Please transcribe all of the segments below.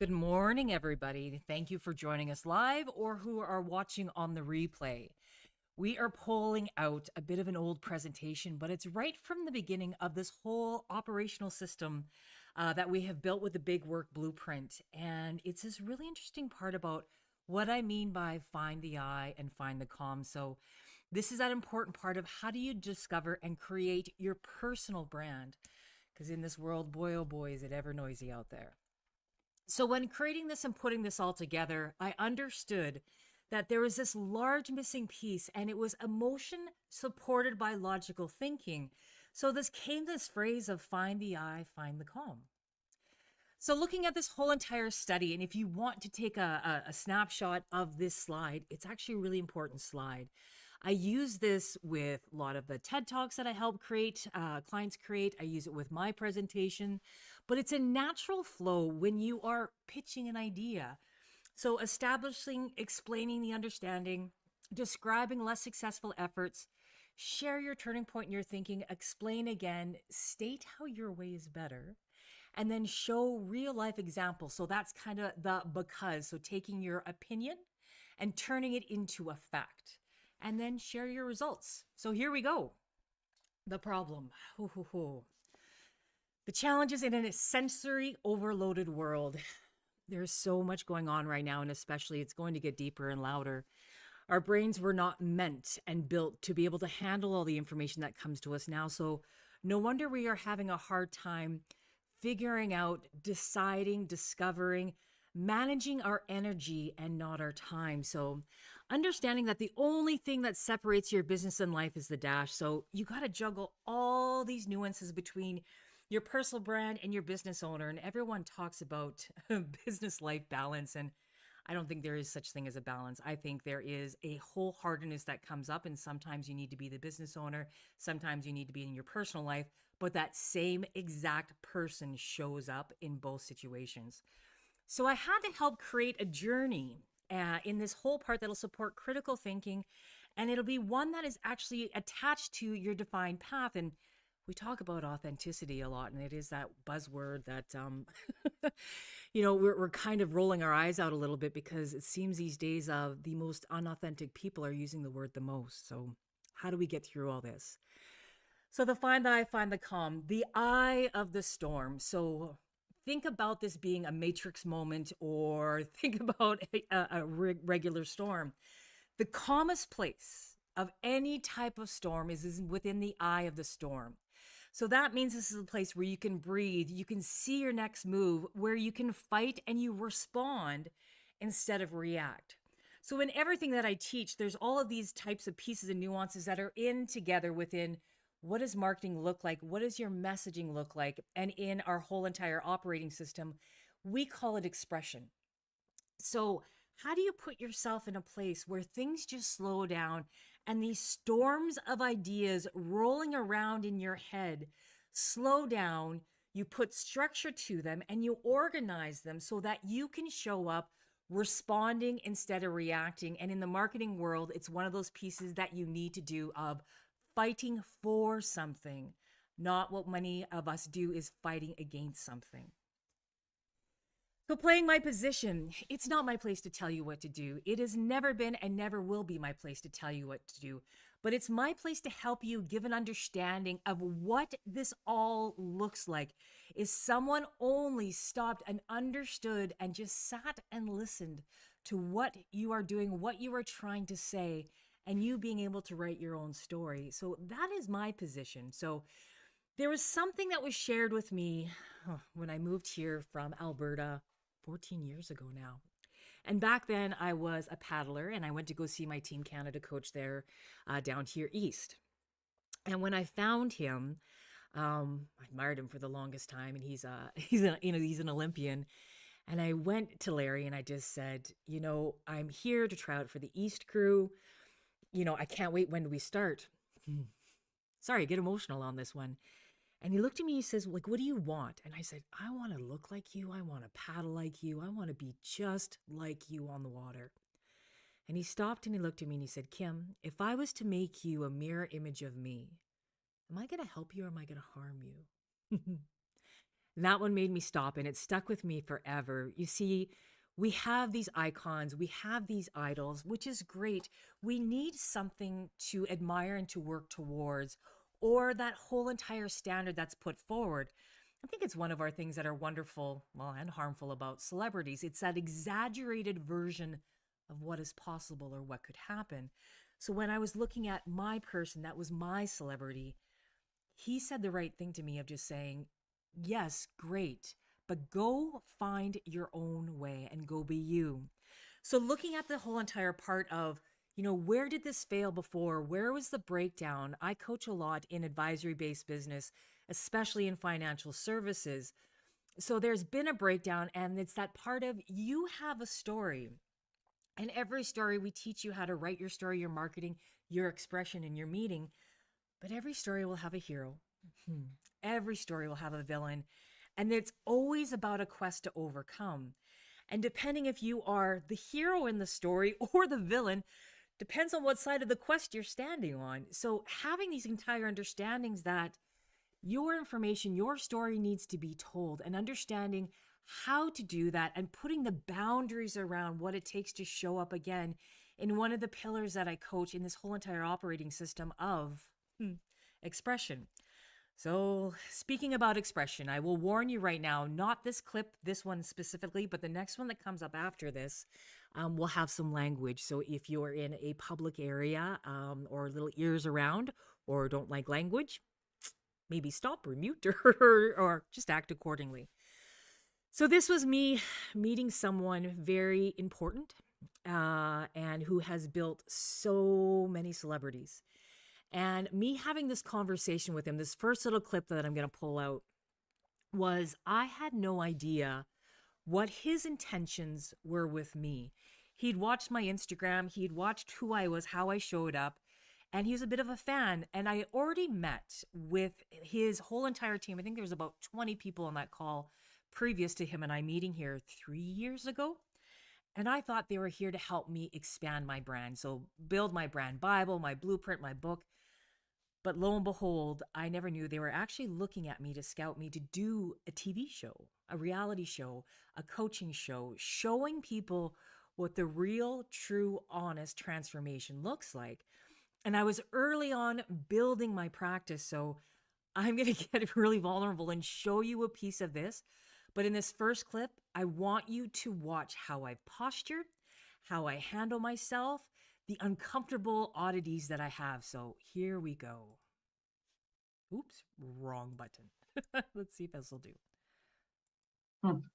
Good morning, everybody. Thank you for joining us live or who are watching on the replay. We are pulling out a bit of an old presentation, but it's right from the beginning of this whole operational system that we have built with the Big Work Blueprint. And it's this really interesting part about what I mean by find the I and find the calm. So this is that important part of how do you discover and create your personal brand? Because in this world, boy, oh boy, is it ever noisy out there. So when creating this and putting this all together, I understood that there was this large missing piece, and it was emotion supported by logical thinking. So this came this phrase of find the I, find the calm. So looking at this whole entire study, and if you want to take a snapshot of this slide, it's actually a really important slide. I use this with a lot of the TED Talks that I help create, clients create. I use it with my presentation, but it's a natural flow when you are pitching an idea. So establishing, explaining the understanding, describing less successful efforts, share your turning point in your thinking, explain again, state how your way is better, and then show real life examples. So that's kind of the because. So taking your opinion and turning it into a fact, and then share your results. So here we go. The problem. The challenges in a sensory overloaded world. There's so much going on right now, and especially it's going to get deeper and louder. Our brains were not meant and built to be able to handle all the information that comes to us now. So no wonder we are having a hard time figuring out, deciding, discovering, managing our energy and not our time. So understanding that the only thing that separates your business and life is the dash. So you got to juggle all these nuances between your personal brand and your business owner. And everyone talks about business life balance. And I don't think there is such thing as a balance. I think there is a wholeheartedness that comes up. And sometimes you need to be the business owner. Sometimes you need to be in your personal life. But that same exact person shows up in both situations. So I had to help create a journey in this whole part that'll support critical thinking. And it'll be one that is actually attached to your defined path. And we talk about authenticity a lot, and it is that buzzword that, we're kind of rolling our eyes out a little bit because it seems these days the most unauthentic people are using the word the most. So how do we get through all this? So the find the I, find the calm, the eye of the storm. So think about this being a matrix moment, or think about a regular storm. The calmest place of any type of storm is within the eye of the storm. So that means this is a place where you can breathe, you can see your next move, where you can fight and you respond instead of react. So in everything that I teach, there's all of these types of pieces and nuances that are in together within what does marketing look like? What does your messaging look like? And in our whole entire operating system, we call it expression. So how do you put yourself in a place where things just slow down and these storms of ideas rolling around in your head slow down? You put structure to them and you organize them so that you can show up responding instead of reacting. And in the marketing world, it's one of those pieces that you need to do of fighting for something, not what many of us do is fighting against something. So playing my position, it's not my place to tell you what to do. It has never been and never will be my place to tell you what to do. But it's my place to help you give an understanding of what this all looks like. If someone only stopped and understood and just sat and listened to what you are doing, what you are trying to say, and you being able to write your own story. So that is my position. So there was something that was shared with me when I moved here from Alberta 14 years ago now. And back then I was a paddler and I went to go see my Team Canada coach there down here east. And when I found him, I admired him for the longest time, and he's an Olympian. And I went to Larry and I just said, I'm here to try out for the East crew. I can't wait. When do we start? Hmm. Sorry, I get emotional on this one. And he looked at me, he says, like, what do you want? And I said, I want to look like you. I want to paddle like you. I want to be just like you on the water. And he stopped and he looked at me and he said, Kim, if I was to make you a mirror image of me, am I going to help you or am I going to harm you? And that one made me stop and it stuck with me forever. You see, we have these icons, we have these idols, which is great. We need something to admire and to work towards, or that whole entire standard that's put forward. I think it's one of our things that are wonderful, well, and harmful about celebrities. It's that exaggerated version of what is possible or what could happen. So when I was looking at my person, that was my celebrity, he said the right thing to me of just saying, yes, great, but go find your own way and go be you. So looking at the whole entire part of, where did this fail before? Where was the breakdown? I coach a lot in advisory based business, especially in financial services. So there's been a breakdown, and it's that part of you have a story. And every story, we teach you how to write your story, your marketing, your expression, and your meeting. But every story will have a hero. Hmm. Every story will have a villain. And it's always about a quest to overcome. And depending if you are the hero in the story or the villain, depends on what side of the quest you're standing on. So having these entire understandings that your information, your story needs to be told, and understanding how to do that and putting the boundaries around what it takes to show up again in one of the pillars that I coach in this whole entire operating system of expression. So, speaking about expression, I will warn you right now, not this clip, this one specifically, but the next one that comes up after this will have some language. So, if you're in a public area or little ears around or don't like language, maybe stop or mute or just act accordingly. So, this was me meeting someone very important and who has built so many celebrities. And me having this conversation with him, this first little clip that I'm going to pull out was I had no idea what his intentions were with me. He'd watched my Instagram, he'd watched who I was, how I showed up, and he was a bit of a fan. And I already met with his whole entire team. I think there was about 20 people on that call previous to him and I meeting here 3 years ago. And I thought they were here to help me expand my brand. So build my brand Bible, my blueprint, my book. But lo and behold, I never knew they were actually looking at me to scout me to do a TV show, a reality show, a coaching show, showing people what the real, true, honest transformation looks like. And I was early on building my practice. So I'm going to get really vulnerable and show you a piece of this. But in this first clip, I want you to watch how I've postured, how I handle myself, the uncomfortable oddities that I have. So here we go. Oops, wrong button. Let's see if this will do.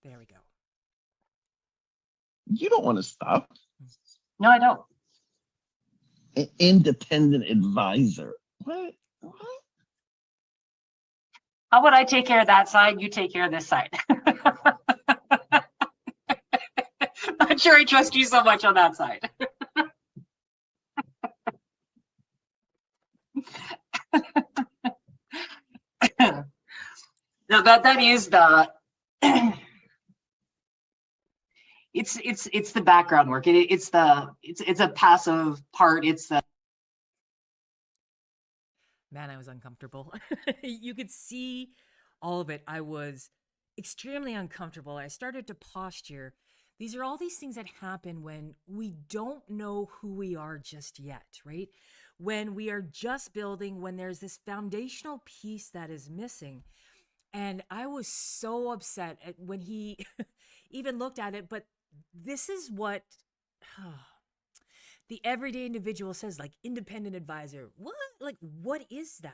There we go. You don't want to stop. No, I don't. An independent advisor. What? How about I take care of that side, you take care of this side? Not sure I trust you so much on that side. No, that is the it's the background work. It's a passive part. It's the Man, I was uncomfortable. You could see all of it. I was extremely uncomfortable. I started to posture. These are all these things that happen when we don't know who we are just yet, right? When we are just building, when there's this foundational piece that is missing. And I was so upset when he even looked at it. But this is what the everyday individual says, like independent advisor. What? Like, what is that?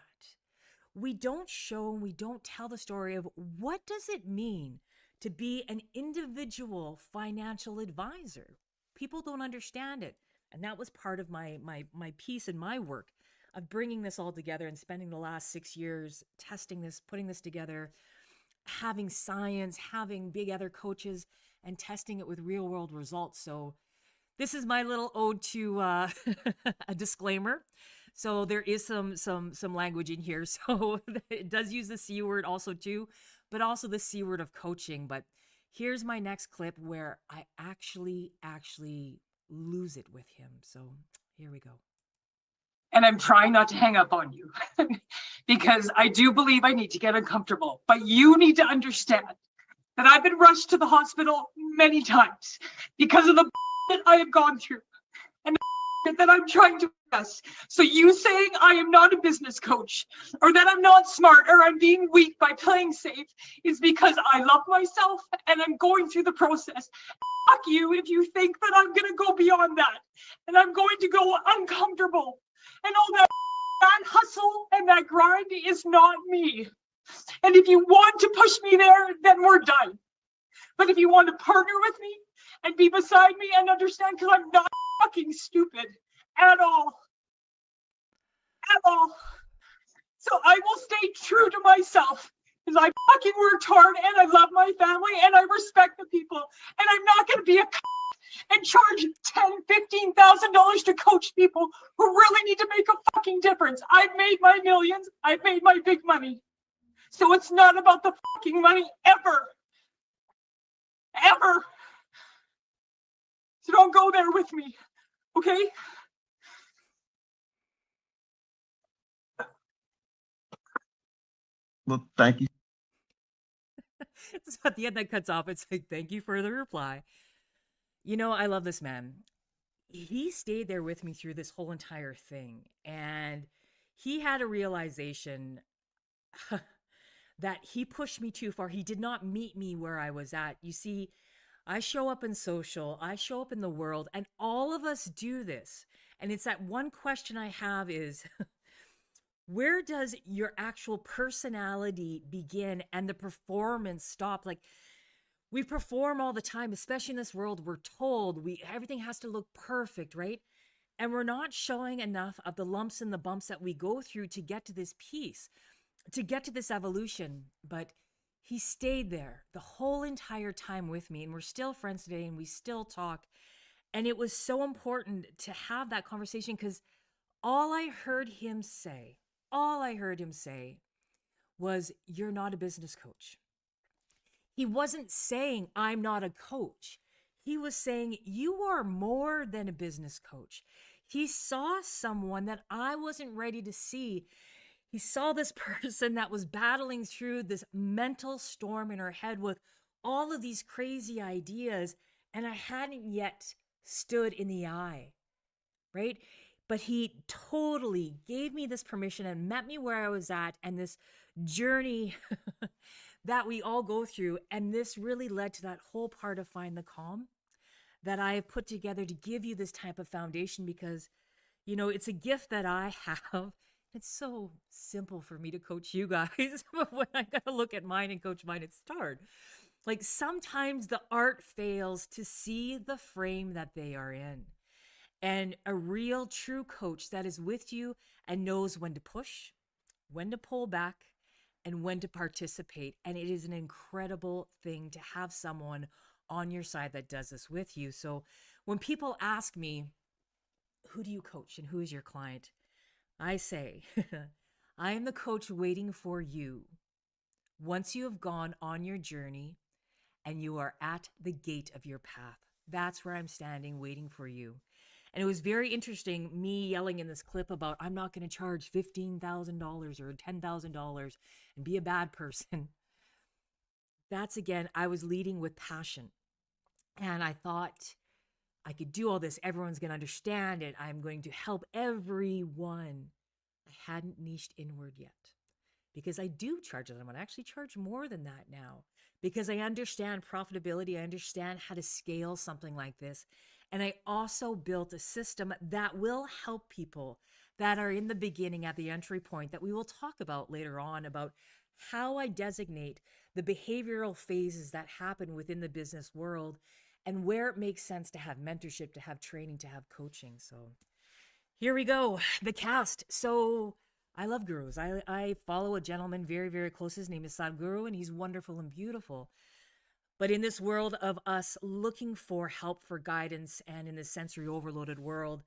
We don't show and we don't tell the story of what does it mean to be an individual financial advisor. People don't understand it. And that was part of my piece and my work. of bringing this all together and spending the last 6 years testing this, putting this together, having science, having big other coaches, and testing it with real world results. So this is my little ode to a disclaimer. So there is some language in here. So it does use the C word also too, but also the C word of coaching. But here's my next clip where I actually lose it with him. So here we go. And I'm trying not to hang up on you because I do believe I need to get uncomfortable. But you need to understand that I've been rushed to the hospital many times because of the that I have gone through and that I'm trying to address. So you saying I am not a business coach or that I'm not smart or I'm being weak by playing safe is because I love myself and I'm going through the process. Fuck you if you think that I'm going to go beyond that and I'm going to go uncomfortable. And all that hustle and that grind is not me. And if you want to push me there, then we're done. But if you want to partner with me and be beside me and understand, because I'm not fucking stupid at all. At all. So I will stay true to myself because I fucking worked hard and I love my family and I respect the people. And I'm not going to be a and charge $10,000-$15,000 to coach people who really need to make a fucking difference. I've made my millions. I've made my big money. So it's not about the fucking money ever. Ever. So don't go there with me. Okay? Well, thank you. So at the end that cuts off, it's like, thank you for the reply. You know, I love this man. He stayed there with me through this whole entire thing. And he had a realization that he pushed me too far. He did not meet me where I was at. You see, I show up in social, I show up in the world, and all of us do this. And it's that one question I have is where does your actual personality begin and the performance stop? Like, we perform all the time, especially in this world. We're told everything has to look perfect, right? And we're not showing enough of the lumps and the bumps that we go through to get to this peace, to get to this evolution. But he stayed there the whole entire time with me, and we're still friends today, and we still talk. And it was so important to have that conversation because all I heard him say, was, "You're not a business coach." He wasn't saying, "I'm not a coach." He was saying, "You are more than a business coach." He saw someone that I wasn't ready to see. He saw this person that was battling through this mental storm in her head with all of these crazy ideas, and I hadn't yet stood in the eye, right? But he totally gave me this permission and met me where I was at, and this journey that we all go through. And this really led to that whole part of Find the Calm that I have put together to give you this type of foundation because, you know, it's a gift that I have. It's so simple for me to coach you guys. But when I got to look at mine and coach mine, it's hard. Like sometimes the art fails to see the frame that they are in. And a real true coach that is with you and knows when to push, when to pull back, and when to participate. And it is an incredible thing to have someone on your side that does this with you. So when people ask me, who do you coach and who is your client? I say, I am the coach waiting for you. Once you have gone on your journey and you are at the gate of your path, that's where I'm standing waiting for you. And it was very interesting, me yelling in this clip about I'm not going to charge $15,000 or $10,000 and be a bad person. That's again, I was leading with passion. And I thought I could do all this. Everyone's going to understand it. I'm going to help everyone. I hadn't niched inward yet because I do charge them. I actually charge more than that now because I understand profitability. I understand how to scale something like this. And I also built a system that will help people that are in the beginning at the entry point that we will talk about later on about how I designate the behavioral phases that happen within the business world and where it makes sense to have mentorship, to have training, to have coaching. So Here we go. The cast. So I love gurus. I follow a gentleman very, very close. His name is Sadhguru, and he's wonderful and beautiful. But in this world of us looking for help, for guidance, and in this sensory overloaded world,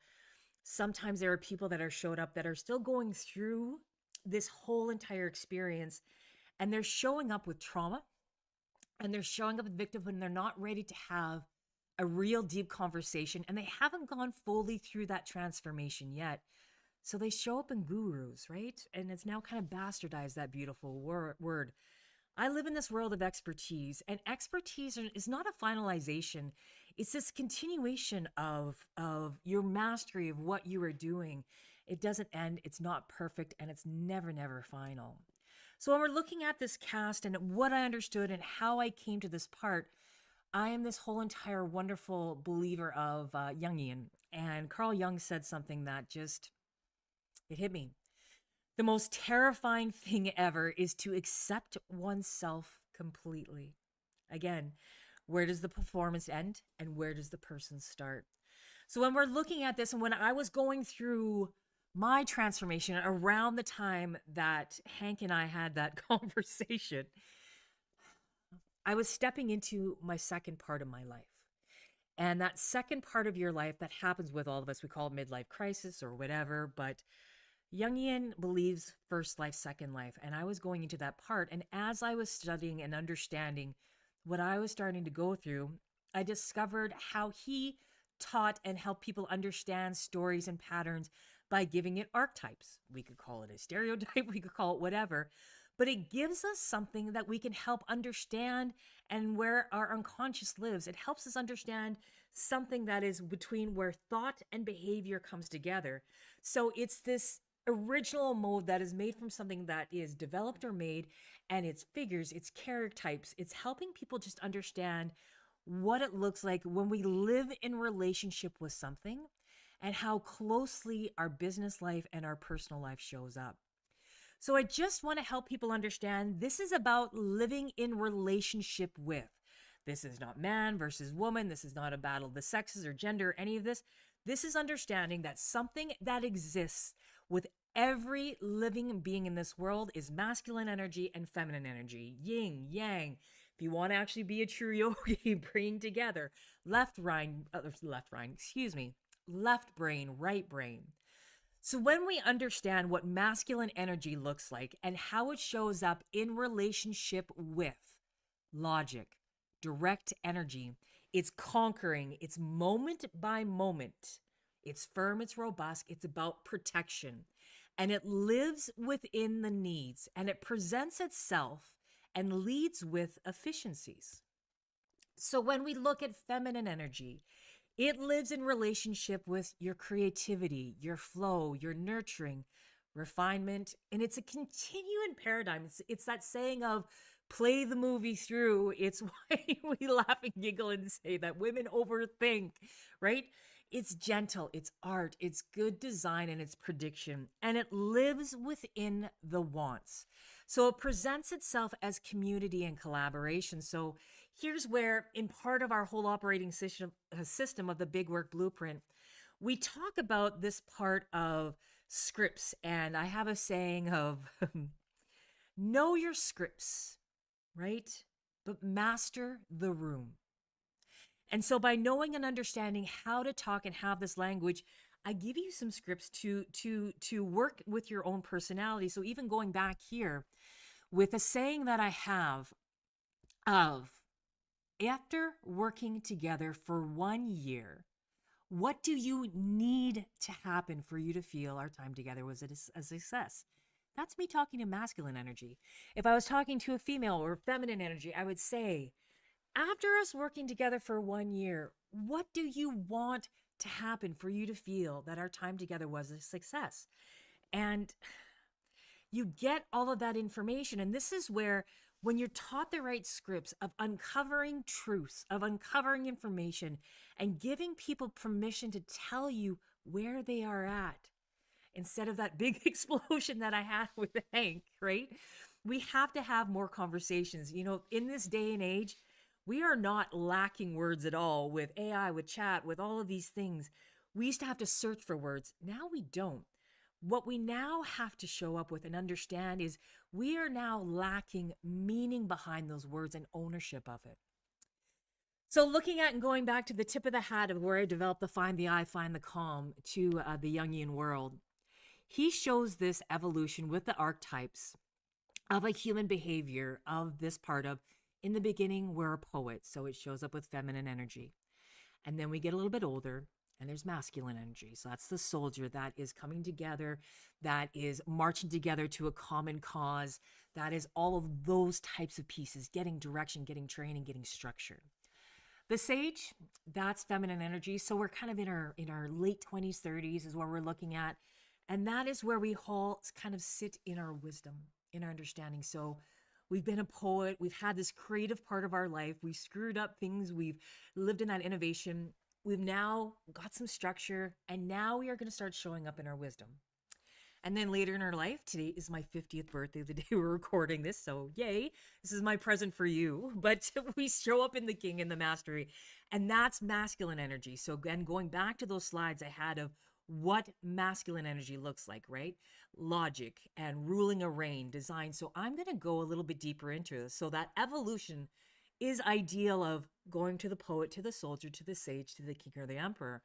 sometimes there are people that are showed up that are still going through this whole entire experience, and they're showing up with trauma, and they're showing up with victimhood, and they're not ready to have a real deep conversation, and they haven't gone fully through that transformation yet. So they show up in gurus, right? And it's now kind of bastardized, that beautiful word. I live in this world of expertise, and expertise is not a finalization. It's this continuation of your mastery of what you are doing. It doesn't end, it's not perfect, and it's never, never final. So when we're looking at this cast and what I understood and how I came to this part, I am this whole entire wonderful believer of Jungian. And Carl Jung said something that just, it hit me. The most terrifying thing ever is to accept oneself completely. Again, where does the performance end and where does the person start? So when we're looking at this, and when I was going through my transformation around the time that Hank and I had that conversation, I was stepping into my second part of my life. And that second part of your life that happens with all of us, we call it midlife crisis or whatever, but Jungian believes first life, second life. And I was going into that part. And as I was studying and understanding what I was starting to go through, I discovered how he taught and helped people understand stories and patterns by giving it archetypes. We could call it a stereotype, we could call it whatever, but it gives us something that we can help understand and where our unconscious lives. It helps us understand something that is between where thought and behavior comes together. So it's this original mode that is made from something that is developed or made, and it's figures, it's character types. It's helping people just understand what it looks like when we live in relationship with something and how closely our business life and our personal life shows up. So I just want to help people understand this is about living in relationship with. This is not man versus woman. This is not a battle of the sexes or gender or any of this. This is understanding that something that exists with every living being in this world is masculine energy and feminine energy, yin, yang. If you want to actually be a true yogi, bring together left brain, left brain, right brain. So when we understand what masculine energy looks like and how it shows up in relationship with logic, direct energy, it's conquering, it's moment by moment. It's firm, it's robust, it's about protection. And it lives within the needs and it presents itself and leads with efficiencies. So when we look at feminine energy, it lives in relationship with your creativity, your flow, your nurturing, refinement, and it's a continuing paradigm. It's that saying of play the movie through. It's why we laugh and giggle and say that women overthink, right? It's gentle, it's art, it's good design, and it's prediction, and it lives within the wants. So it presents itself as community and collaboration. So here's where, in part of our whole operating system of the Big Work Blueprint, we talk about this part of scripts. And I have a saying of know your scripts, right? But master the room. And so by knowing and understanding how to talk and have this language, I give you some scripts to work with your own personality. So even going back here with a saying that I have of, after working together for 1 year, what do you need to happen for you to feel our time together was a success? That's me talking to masculine energy. If I was talking to a female or feminine energy, I would say, after us working together for 1 year, what do you want to happen for you to feel that our time together was a success? And you get all of that information. And this is where, when you're taught the right scripts of uncovering truths, of uncovering information, and giving people permission to tell you where they are at, instead of that big explosion that I had with Hank, right? We have to have more conversations. You know, in this day and age, we are not lacking words at all with AI, with chat, with all of these things. We used to have to search for words. Now we don't. What we now have to show up with and understand is we are now lacking meaning behind those words and ownership of it. So, looking at and going back to the tip of the hat of where I developed the find the I, find the calm to the Jungian world, he shows this evolution with the archetypes of a human behavior of this part of, in the beginning, we're a poet. So it shows up with feminine energy. And then we get a little bit older and there's masculine energy. So that's the soldier that is coming together, that is marching together to a common cause. That is all of those types of pieces, getting direction, getting training, getting structure. The sage, that's feminine energy. So we're kind of in our late 20s, 30s is where we're looking at. And that is where we all kind of sit in our wisdom, in our understanding. So we've been a poet. We've had this creative part of our life. We've screwed up things. We've lived in that innovation. We've now got some structure. And now we are going to start showing up in our wisdom. And then later in our life, today is my 50th birthday, the day we're recording this. So yay, this is my present for you. But we show up in the king and the mastery. And that's masculine energy. So again, going back to those slides I had of what masculine energy looks like, right? Logic and ruling a reign, design. So I'm going to go a little bit deeper into this. So that evolution is ideal of going to the poet, to the soldier, to the sage, to the king or the emperor.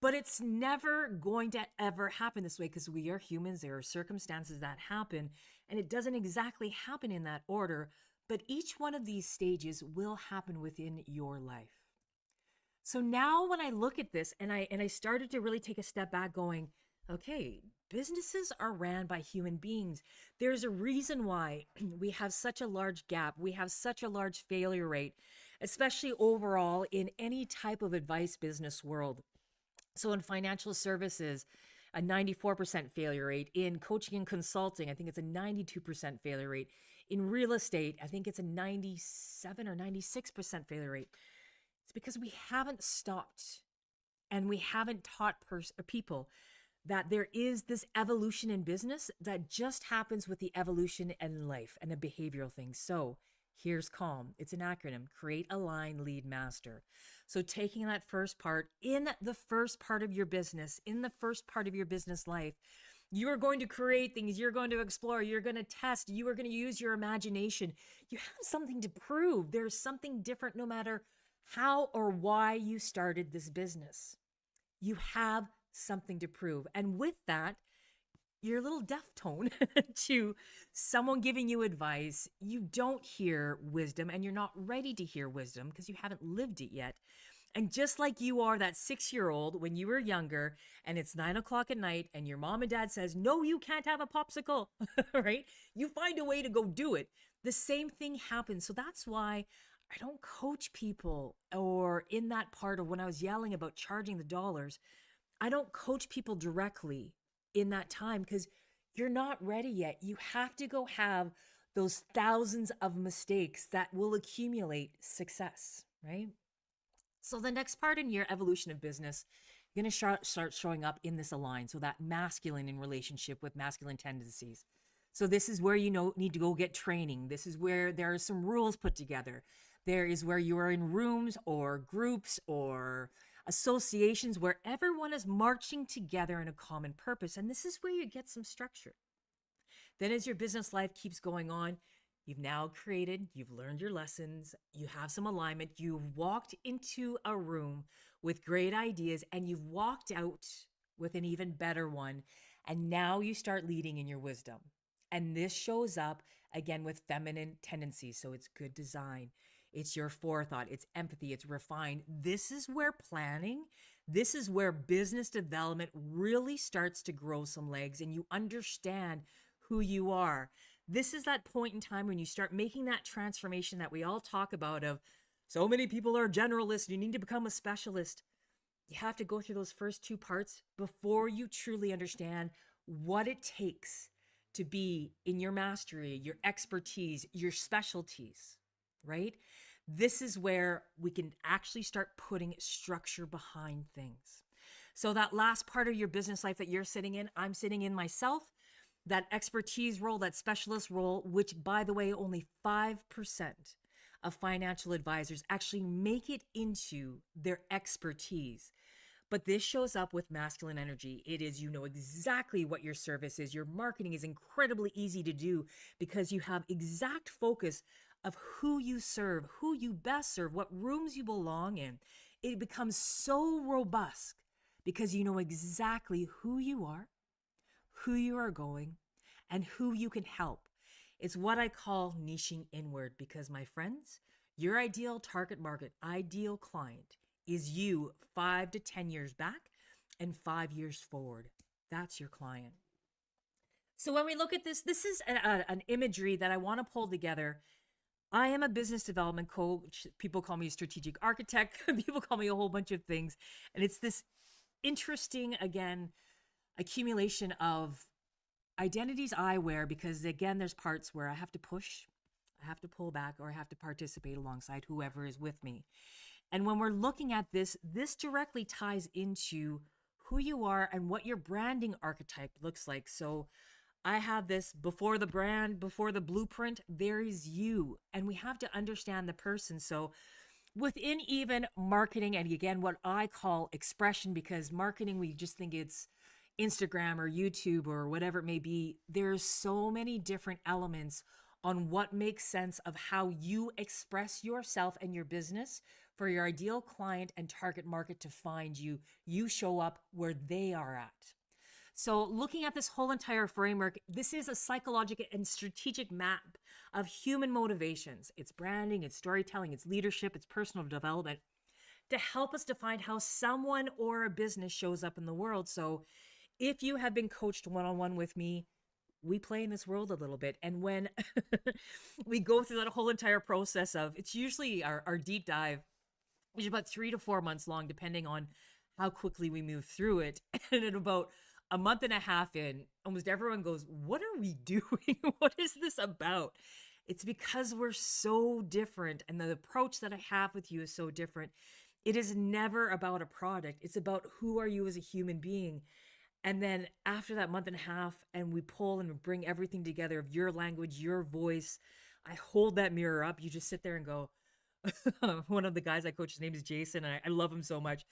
But it's never going to ever happen this way because we are humans. There are circumstances that happen, and it doesn't exactly happen in that order. But each one of these stages will happen within your life. So now when I look at this and I started to really take a step back going, okay, businesses are ran by human beings. There's a reason why we have such a large gap. We have such a large failure rate, especially overall in any type of advice business world. So in financial services, a 94% failure rate. In coaching and consulting, I think it's a 92% failure rate. In real estate, I think it's a 97 or 96% failure rate. It's because we haven't stopped and we haven't taught people that there is this evolution in business that just happens with the evolution in life and the behavioral things. So here's CALM. It's an acronym: create, align, lead, master. So taking that first part, in the first part of your business, in the first part of your business life, you are going to create things, you're going to explore, you're going to test, you are going to use your imagination. You have something to prove. There's something different no matter how or why you started this business. You have something to prove. And with that, you're a little deaf tone to someone giving you advice. You don't hear wisdom and you're not ready to hear wisdom because you haven't lived it yet. And just like you are that 6-year-old when you were younger and it's 9 o'clock at night and your mom and dad says, no, you can't have a popsicle, right? You find a way to go do it. The same thing happens. So that's why I don't coach people, or in that part of when I was yelling about charging the dollars, I don't coach people directly in that time because you're not ready yet. You have to go have those thousands of mistakes that will accumulate success, right? So the next part in your evolution of business, you're going to start showing up in this align. So that masculine in relationship with masculine tendencies. So this is where you need to go get training. This is where there are some rules put together. There is where you are in rooms or groups or associations where everyone is marching together in a common purpose. And this is where you get some structure. Then as your business life keeps going on, you've now created, you've learned your lessons, you have some alignment, you've walked into a room with great ideas and you've walked out with an even better one. And now you start leading in your wisdom. And this shows up again with feminine tendencies. So it's good design. It's your forethought, it's empathy, it's refined. This is where planning, this is where business development really starts to grow some legs and you understand who you are. This is that point in time when you start making that transformation that we all talk about of so many people are generalists, you need to become a specialist. You have to go through those first two parts before you truly understand what it takes to be in your mastery, your expertise, your specialties, right? This is where we can actually start putting structure behind things. So that last part of your business life that you're sitting in, I'm sitting in myself, that expertise role, that specialist role, which by the way, only 5% of financial advisors actually make it into their expertise. But this shows up with masculine energy. It is, you know exactly what your service is. Your marketing is incredibly easy to do because you have exact focus of who you serve, who you best serve, what rooms you belong in. It becomes so robust because you know exactly who you are, who you are going, and who you can help. It's what I call niching inward because, my friends, your ideal target market, ideal client is you 5 to 10 years back and 5 years forward. That's your client. So when we look at this, this is an imagery that I want to pull together. I am a business development coach. People call me a strategic architect. People call me a whole bunch of things. And it's this interesting, again, accumulation of identities I wear because, again, there's parts where I have to push, I have to pull back, or I have to participate alongside whoever is with me. And when we're looking at this, this directly ties into who you are and what your branding archetype looks like. So I have this before the brand, before the blueprint, there is you. And we have to understand the person. So within even marketing, and again, what I call expression, because marketing, we just think it's Instagram or YouTube or whatever it may be. There's so many different elements on what makes sense of how you express yourself and your business for your ideal client and target market to find you. You show up where they are at. So looking at this whole entire framework, this is a psychological and strategic map of human motivations. It's branding, it's storytelling, it's leadership, it's personal development to help us define how someone or a business shows up in the world. So if you have been coached one-on-one with me, we play in this world a little bit. And when we go through that whole entire process of, it's usually our deep dive, which is about 3 to 4 months long, depending on how quickly we move through it. And in about a month and a half in, almost everyone goes, what are we doing? What is this about? It's because we're so different. And the approach that I have with you is so different. It is never about a product. It's about who are you as a human being. And then after that month and a half, and we pull and bring everything together of your language, your voice, I hold that mirror up. You just sit there and go, one of the guys I coach, his name is Jason, and I love him so much.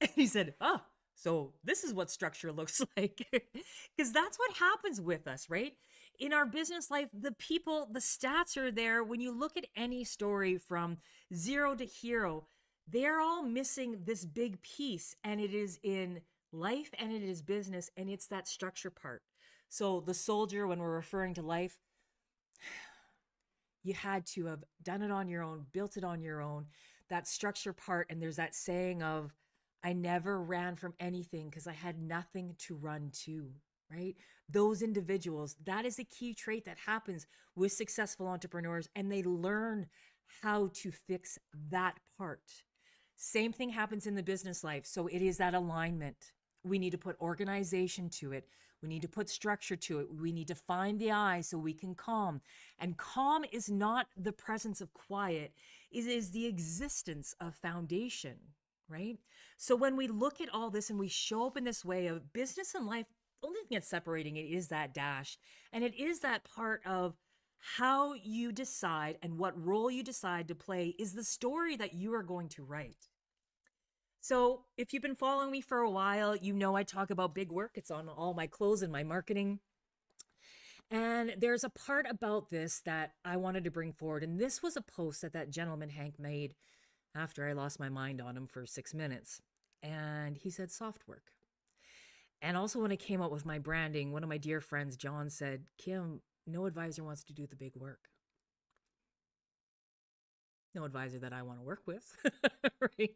And he said, oh, so this is what structure looks like. Because that's what happens with us, right? In our business life, the people, the stats are there. When you look at any story from zero to hero, they're all missing this big piece. And it is in life and it is business, and it's that structure part. So the soldier, when we're referring to life, you had to have done it on your own, built it on your own, that structure part. And there's that saying of, I never ran from anything because I had nothing to run to, right? Those individuals, that is a key trait that happens with successful entrepreneurs, and they learn how to fix that part. Same thing happens in the business life. So it is that alignment. We need to put organization to it. We need to put structure to it. We need to find the eye so we can calm. And calm is not the presence of quiet. It is the existence of foundation, right? So when we look at all this and we show up in this way of business and life, the only thing that's separating it is that dash. And it is that part of how you decide and what role you decide to play is the story that you are going to write. So if you've been following me for a while, you know I talk about big work. It's on all my clothes and my marketing. And there's a part about this that I wanted to bring forward. And this was a post that gentleman, Hank, made after I lost my mind on him for 6 minutes. And he said soft work. And also when I came up with my branding, one of my dear friends, John, said, Kim, no advisor wants to do the big work. No advisor that I want to work with, right?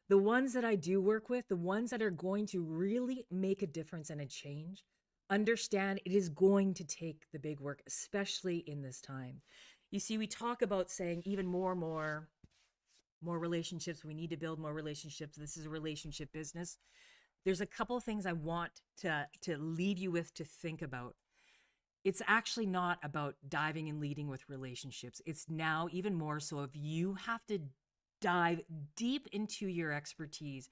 The ones that I do work with, the ones that are going to really make a difference and a change, understand it is going to take the big work, especially in this time. You see, we talk about saying even more relationships. We need to build more relationships. This is a relationship business. There's a couple of things I want to leave you with to think about. It's actually not about diving and leading with relationships. It's now even more so if you have to dive deep into your expertise,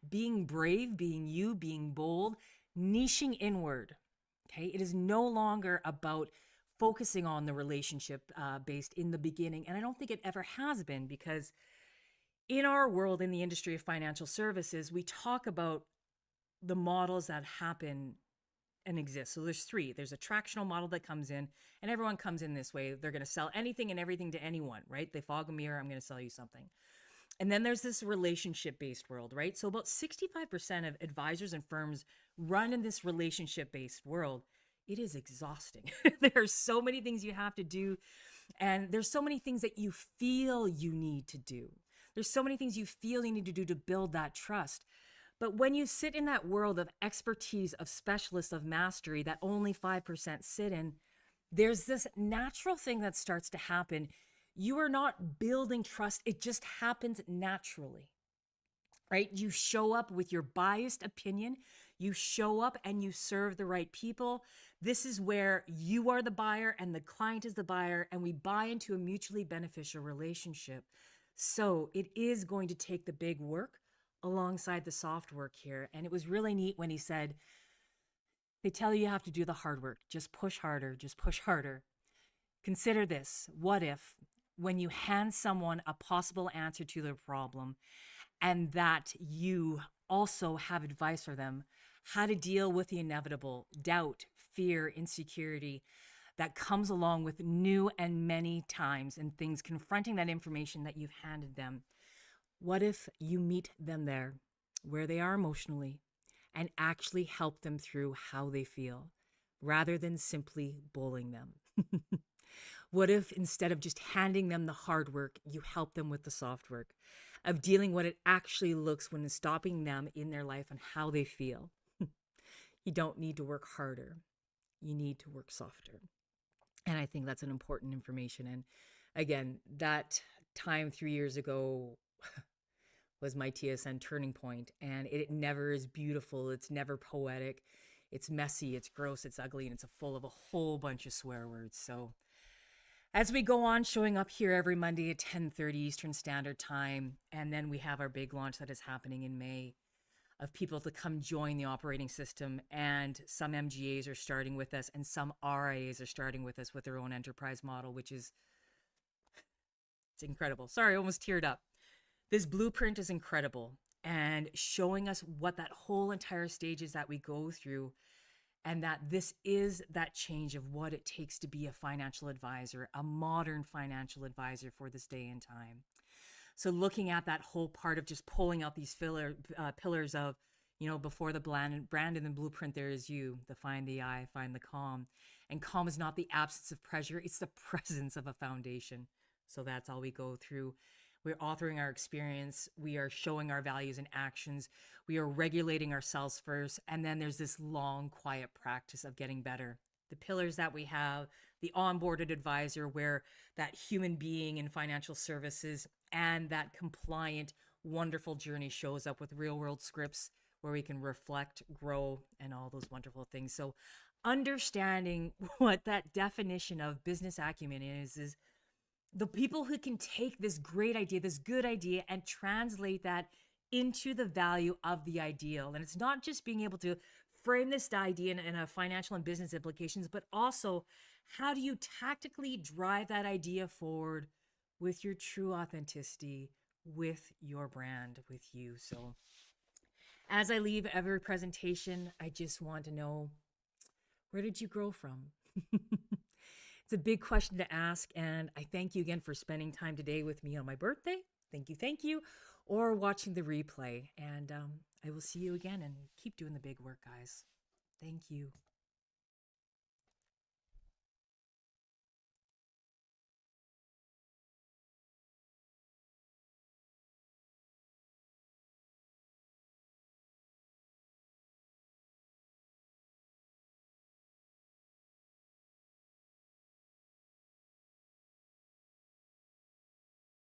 being brave, being you, being bold, niching inward. Okay. It is no longer about focusing on the relationship based in the beginning. And I don't think it ever has been, because In our world, in the industry of financial services, we talk about the models that happen and exist. So there's three. There's a tractional model that comes in, and everyone comes in this way. They're going to sell anything and everything to anyone, right? They fog a mirror, I'm going to sell you something. And then there's this relationship-based world, right? So about 65% of advisors and firms run in this relationship-based world. It is exhausting. There are so many things you have to do, and there's so many things that you feel you need to do. There's so many things you feel you need to do to build that trust. But when you sit in that world of expertise, of specialists, of mastery that only 5% sit in, there's this natural thing that starts to happen. You are not building trust, it just happens naturally, right? You show up with your biased opinion, you show up and you serve the right people. This is where you are the buyer and the client is the buyer, and we buy into a mutually beneficial relationship. So it is going to take the big work alongside the soft work here. And it was really neat when he said, they tell you have to do the hard work, just push harder, just push harder. Consider this. What if, when you hand someone a possible answer to their problem, and that you also have advice for them how to deal with the inevitable doubt, fear, insecurity that comes along with new and many times and things confronting that information that you've handed them? What if you meet them there, where they are emotionally, and actually help them through how they feel, rather than simply bullying them? What if instead of just handing them the hard work, you help them with the soft work of dealing what it actually looks when it's stopping them in their life and how they feel? You don't need to work harder. You need to work softer. And I think that's an important information. And again, that time 3 years ago was my TSN turning point, and it never is beautiful. It's never poetic. It's messy, it's gross, it's ugly, and it's full of a whole bunch of swear words. So as we go on showing up here every Monday at 10:30 Eastern Standard Time, and then we have our big launch that is happening in May of people to come join the operating system. And some MGAs are starting with us, and some RIAs are starting with us with their own enterprise model, which is, it's incredible. Sorry, I almost teared up. This blueprint is incredible, and showing us what that whole entire stage is that we go through, and that this is that change of what it takes to be a financial advisor, a modern financial advisor for this day and time. So looking at that whole part of just pulling out these pillars of, before the brand and the blueprint, there is you, the find the I, find the calm. And calm is not the absence of pressure, it's the presence of a foundation. So that's all we go through. We're authoring our experience. We are showing our values and actions. We are regulating ourselves first. And then there's this long, quiet practice of getting better. The pillars that we have, the onboarded advisor, where that human being in financial services and that compliant, wonderful journey shows up with real world scripts where we can reflect, grow, and all those wonderful things. So understanding what that definition of business acumen is the people who can take this great idea, this good idea, and translate that into the value of the ideal. And it's not just being able to frame this idea in a financial and business implications, but also how do you tactically drive that idea forward with your true authenticity, with your brand, with you. So as I leave every presentation, I just want to know, where did you grow from? It's a big question to ask, and I thank you again for spending time today with me on my birthday. Thank you, or watching the replay. And I will see you again, and keep doing the big work, guys. Thank you.